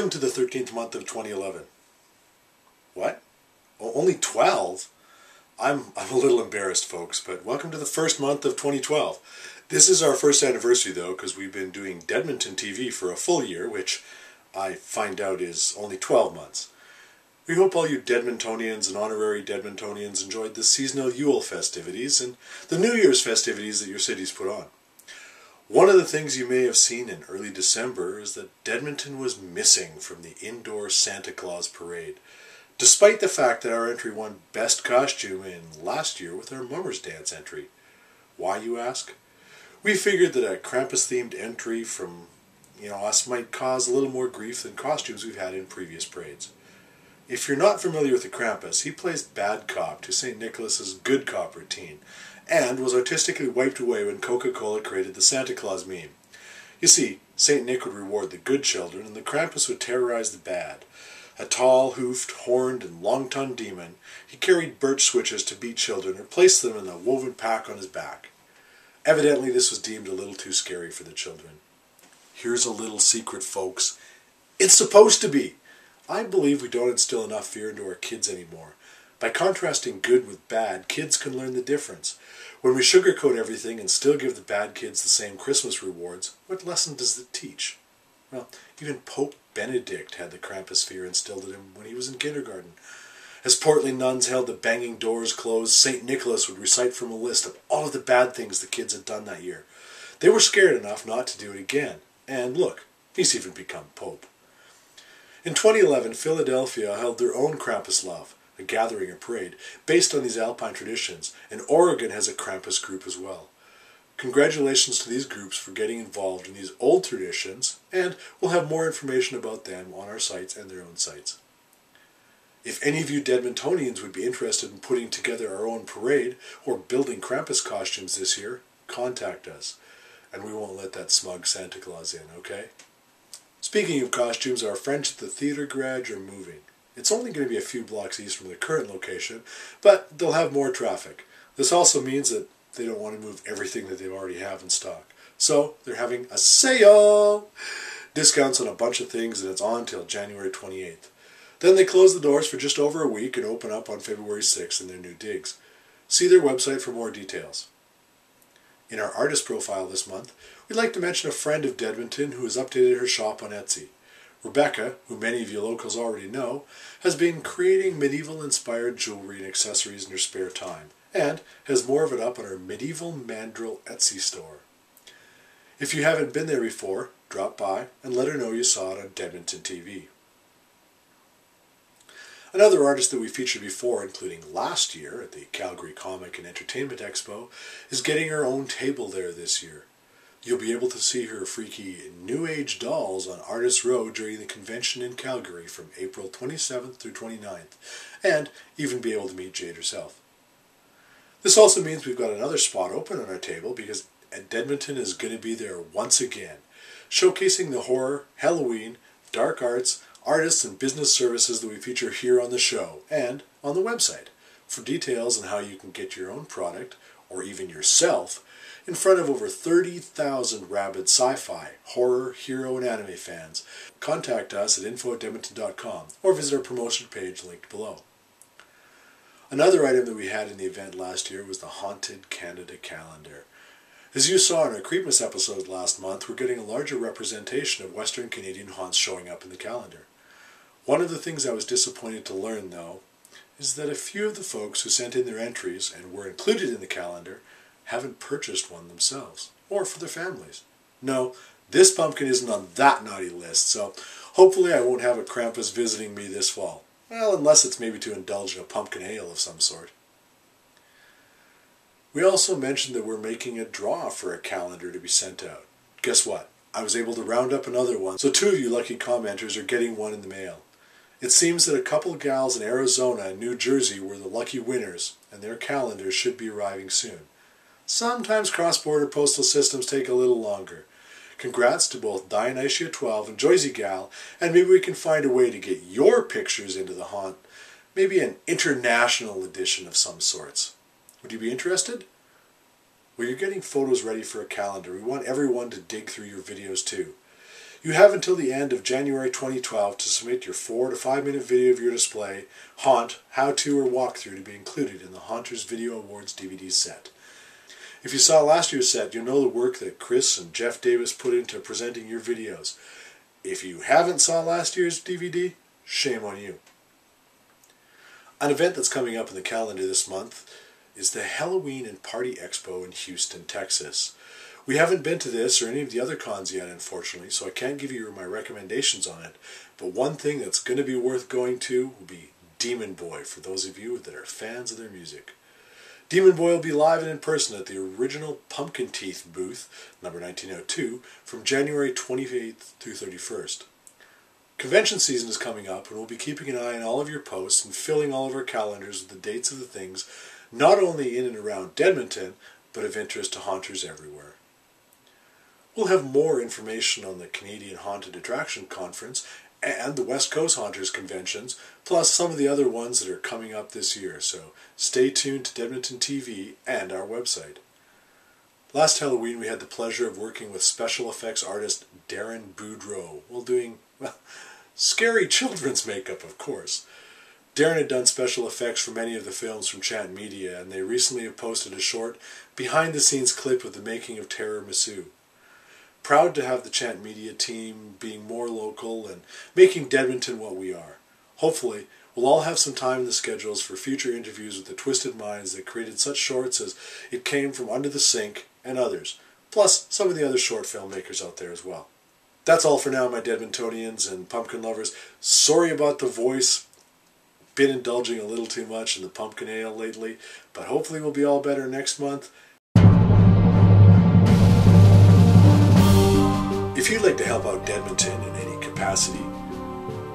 Welcome to the 13th month of 2011. What? Oh, only 12? I'm a little embarrassed, folks, but welcome to the first month of 2012. This is our first anniversary, though, because we've been doing dEdmonton TV for a full year, which I find out is only 12 months. We hope all you dEdmontonians and honorary dEdmontonians enjoyed the seasonal Yule festivities and the New Year's festivities that your cities put on. One of the things you may have seen in early December is that dEdmonton was missing from the indoor Santa Claus parade, despite the fact that our entry won Best Costume in last year with our Mummers Dance entry. Why, you ask? We figured that a Krampus-themed entry from us might cause a little more grief than costumes we've had in previous parades. If you're not familiar with the Krampus, he plays bad cop to St. Nicholas's good cop routine, and was artistically wiped away when Coca-Cola created the Santa Claus meme. You see, St. Nick would reward the good children, and the Krampus would terrorize the bad. A tall, hoofed, horned, and long-tongued demon, he carried birch switches to beat children or placed them in a woven pack on his back. Evidently, this was deemed a little too scary for the children. Here's a little secret, folks. It's supposed to be! I believe we don't instill enough fear into our kids anymore. By contrasting good with bad, kids can learn the difference. When we sugarcoat everything and still give the bad kids the same Christmas rewards, what lesson does it teach? Well, even Pope Benedict had the Krampus fear instilled in him when he was in kindergarten. As portly nuns held the banging doors closed, St. Nicholas would recite from a list of all of the bad things the kids had done that year. They were scared enough not to do it again. And look, he's even become Pope. In 2011, Philadelphia held their own Krampuslauf, a gathering or parade, based on these Alpine traditions, and Oregon has a Krampus group as well. Congratulations to these groups for getting involved in these old traditions, and we'll have more information about them on our sites and their own sites. If any of you dEdmontonians would be interested in putting together our own parade or building Krampus costumes this year, contact us, and we won't let that smug Santa Claus in, okay? Speaking of costumes, our friends at the Theatre Garage are moving. It's only going to be a few blocks east from their current location, but they'll have more traffic. This also means that they don't want to move everything that they already have in stock. So they're having a sale! Discounts on a bunch of things, and it's on until January 28th. Then they close the doors for just over a week and open up on February 6th in their new digs. See their website for more details. In our artist profile this month, we'd like to mention a friend of dEdmonton who has updated her shop on Etsy. Rebecca, who many of you locals already know, has been creating medieval-inspired jewelry and accessories in her spare time, and has more of it up on her Medieval Mandrel Etsy store. If you haven't been there before, drop by and let her know you saw it on dEdmonton TV. Another artist that we featured before, including last year at the Calgary Comic and Entertainment Expo, is getting her own table there this year. You'll be able to see her freaky New Age dolls on Artists Row during the convention in Calgary from April 27th through 29th, and even be able to meet Jade herself. This also means we've got another spot open on our table because dEdmonton is going to be there once again, showcasing the horror, Halloween, dark arts, artists and business services that we feature here on the show and on the website. For details on how you can get your own product, or even yourself, in front of over 30,000 rabid sci-fi, horror, hero, and anime fans, contact us at info@dEdmonton.com or visit our promotion page linked below. Another item that we had in the event last year was the Haunted Canada Calendar. As you saw in our Creepmas episode last month, we're getting a larger representation of Western Canadian haunts showing up in the calendar. One of the things I was disappointed to learn, though, is that a few of the folks who sent in their entries and were included in the calendar haven't purchased one themselves, or for their families. No, this pumpkin isn't on that naughty list, so hopefully I won't have a Krampus visiting me this fall. Well, unless it's maybe to indulge in a pumpkin ale of some sort. We also mentioned that we're making a draw for a calendar to be sent out. Guess what? I was able to round up another one, so 2 of you lucky commenters are getting one in the mail. It seems that a couple gals in Arizona and New Jersey were the lucky winners, and their calendars should be arriving soon. Sometimes cross-border postal systems take a little longer. Congrats to both Dionysia12 and Joyzy Gal, and maybe we can find a way to get your pictures into the haunt, maybe an international edition of some sorts. Would you be interested? Well, you're getting photos ready for a calendar. We want everyone to dig through your videos too. You have until the end of January 2012 to submit your 4 to 5 minute video of your display, haunt, how-to, or walkthrough to be included in the Haunters Video Awards DVD set. If you saw last year's set, you'll know the work that Chris and Jeff Davis put into presenting your videos. If you haven't saw last year's DVD, shame on you. An event that's coming up in the calendar this month is the Halloween and Party Expo in Houston, Texas. We haven't been to this or any of the other cons yet, unfortunately, so I can't give you my recommendations on it. But one thing that's going to be worth going to will be Demon Boy, for those of you that are fans of their music. Demon Boy will be live and in person at the original Pumpkin Teeth booth, number 1902, from January 28th through 31st. Convention season is coming up, and we'll be keeping an eye on all of your posts and filling all of our calendars with the dates of the things, not only in and around Edmonton, but of interest to haunters everywhere. We'll have more information on the Canadian Haunted Attraction Conference and the West Coast Haunters Conventions, plus some of the other ones that are coming up this year, so stay tuned to dEdmonton TV and our website. Last Halloween we had the pleasure of working with special effects artist Darren Boudreau while doing, well, scary children's makeup, of course. Darren had done special effects for many of the films from Chant Media, and they recently have posted a short behind-the-scenes clip of the making of Terror Massue. Proud to have the Chant Media team being more local and making Dedmonton what we are. Hopefully, we'll all have some time in the schedules for future interviews with the twisted minds that created such shorts as It Came From Under the Sink and others, plus some of the other short filmmakers out there as well. That's all for now, my Dedmontonians and pumpkin lovers. Sorry about the voice. Been indulging a little too much in the pumpkin ale lately, but hopefully we'll be all better next month. If you'd like to help out Dedmonton in any capacity,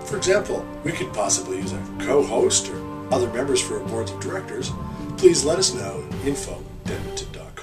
for example, we could possibly use a co-host or other members for our boards of directors, please let us know at info@dEdmonton.com.